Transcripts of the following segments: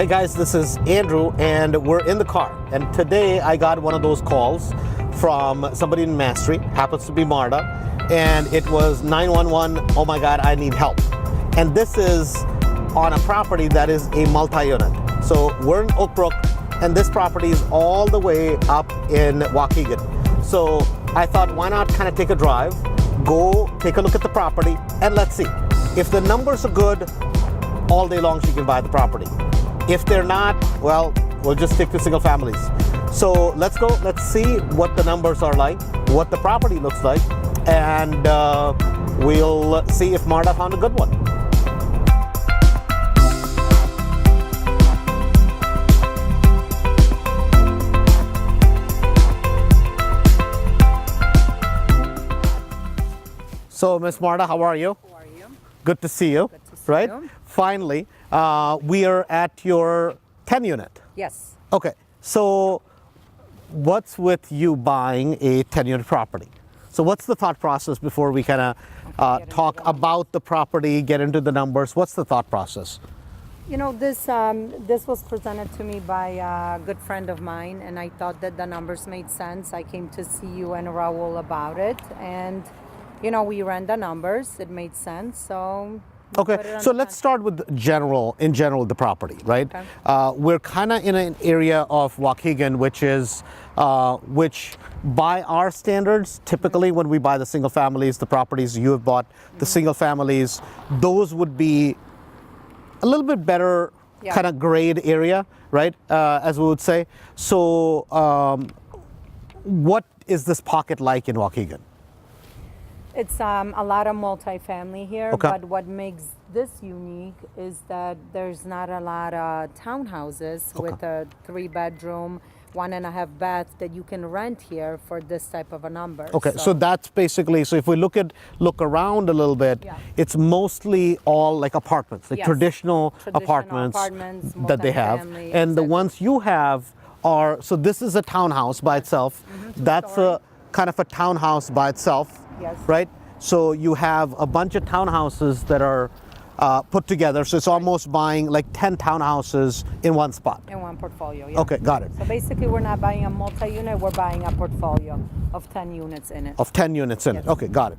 Hey guys, this is Andrew and we're in the car. And today I got one of those calls from somebody in Mastery, happens to be Marta, and it was 911, oh my God, I need help. And this is on a property that is a multi-unit. So we're in Oak Brook and this property is all the way up in Waukegan. So I thought, why not kind of take a drive, go take a look at the property and let's see. If the numbers are good, all day long she can buy the property. If they're not, well, we'll just stick to single families. So let's go, let's see what the numbers are like, what the property looks like, and we'll see if Marta found a good one. So, Miss Marta, how are you? How are you? Good to see you. Good to see right? you. Finally, we are at your 10 unit. Yes. Okay, so what's with you buying a 10 unit property? So what's the thought process before we kind of talk about the property, get into the numbers? What's the thought process? You know, this was presented to me by a good friend of mine, and I thought that the numbers made sense. I came to see you and Raul about it, and you know, we ran the numbers. It made sense, so. Okay, so let's start with in general, the property, right? Okay. We're kind of in an area of Waukegan, which is, which by our standards, typically when we buy the single families, the properties you have bought, the single families, those would be a little bit better kind of grade area, right? As we would say. So what is this pocket like in Waukegan? It's a lot of multifamily here, Okay. but what makes this unique is that there's not a lot of townhouses with a 3-bedroom, 1.5 bath that you can rent here for this type of a number. Okay, so that's basically, so if we look around a little bit, it's mostly all like apartments, like traditional apartments that they have. And the ones you have are, so this is a townhouse by itself. That's a kind of a townhouse by itself. Yes. Right? So you have a bunch of townhouses that are put together. So it's almost buying like 10 townhouses in one spot. In one portfolio, yeah. Okay, got it. So basically we're not buying a multi-unit, we're buying a portfolio of 10 units in it. Of 10 units in it. Okay, got it.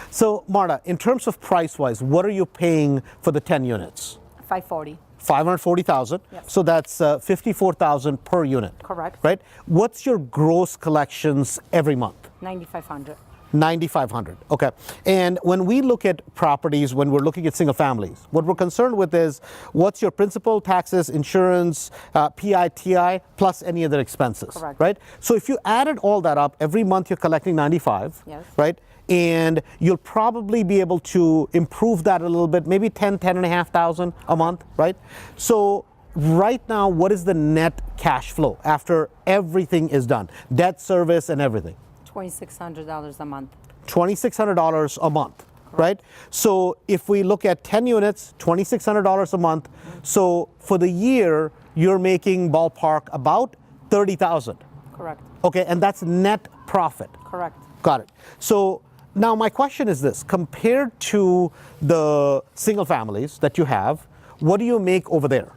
So Marta, in terms of price-wise, what are you paying for the 10 units? $540,000. $540,000. Yes. So that's $54,000 per unit. Correct. Right? What's your gross collections every month? $9,500. $9,500. Okay. And when we look at properties, when we're looking at single families, what we're concerned with is what's your principal, taxes, insurance, PITI, plus any other expenses. Correct. Right? So if you added all that up, every month you're collecting $95. Yes. Right? And you'll probably be able to improve that a little bit, maybe $10,500 a month, right? So right now, what is the net cash flow after everything is done? Debt service and everything. $2,600 a month. $2,600 a month, right? So if we look at 10 units, $2,600 a month. So for the year, you're making ballpark about $30,000. Correct. Okay, and that's net profit. Correct. Got it. So now my question is this: compared to the single families that you have, what do you make over there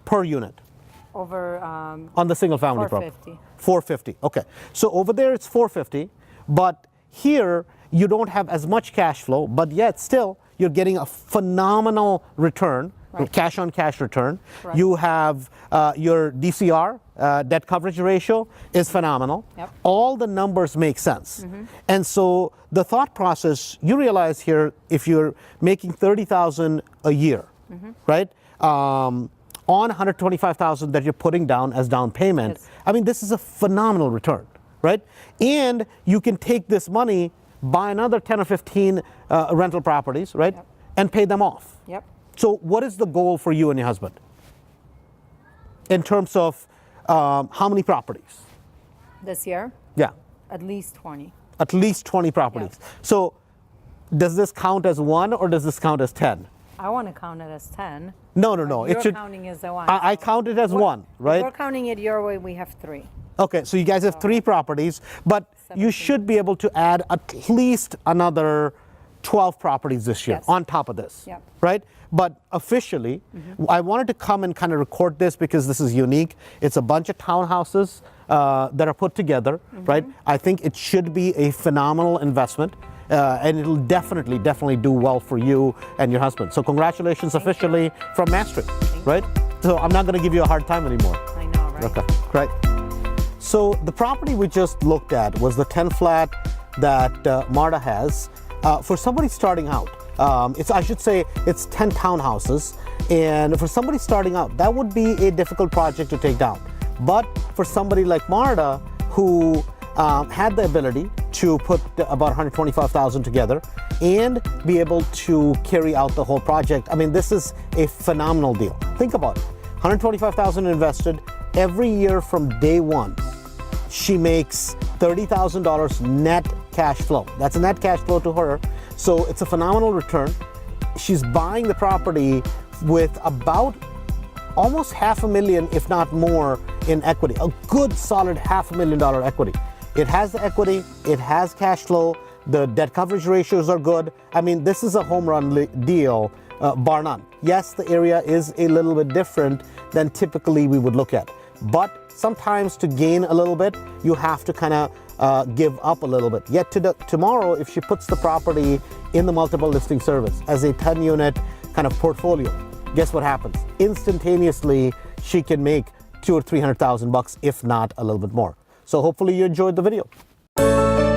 per unit? Over On the single family property? $450. $450. Okay. So over there it's $450, but here you don't have as much cash flow, but yet still you're getting a phenomenal return, cash on cash return. Right. You have your DCR, debt coverage ratio is phenomenal. Yep. All the numbers make sense. And so the thought process, you realize here, if you're making $30,000 a year, right? On $125,000 that you're putting down as down payment, I mean, this is a phenomenal return, right? And you can take this money, buy another 10 or 15 rental properties, right? And pay them off. Yep. So what is the goal for you and your husband in terms of how many properties? This year? Yeah. At least 20. At least 20 properties. So does this count as one or does this count as 10? I want to count it as 10. No. You're It should. counting as a one. I count it as one, right? If we're counting it your way, we have 3. Okay, so you guys have 3 properties, but you should be able to add at least another 12 properties this year Yes. on top of this, Yep. right? But officially, I wanted to come and kind of record this because this is unique. It's a bunch of townhouses that are put together, right? I think it should be a phenomenal investment. And it'll definitely do well for you and your husband. So congratulations officially from Mastery, right? So I'm not going to give you a hard time anymore. I know, right? Okay, great. So the property we just looked at was the 10 flat that Marta has. For somebody starting out, I should say it's 10 townhouses. And for somebody starting out, that would be a difficult project to take down. But for somebody like Marta, who had the ability to put about $125,000 together and be able to carry out the whole project, I mean, this is a phenomenal deal. Think about it. $125,000 invested every year from day one. She makes $30,000 net cash flow. That's a net cash flow to her. So it's a phenomenal return. She's buying the property with about almost $500,000, if not more, in equity. A good solid $500,000 equity. It has the equity, it has cash flow, the debt coverage ratios are good. I mean, this is a home run deal, bar none. Yes, the area is a little bit different than typically we would look at. But sometimes to gain a little bit, you have to kind of give up a little bit. Yet tomorrow, if she puts the property in the multiple listing service as a 10-unit kind of portfolio, guess what happens? Instantaneously, she can make $200,000 or $300,000, if not a little bit more. So hopefully you enjoyed the video.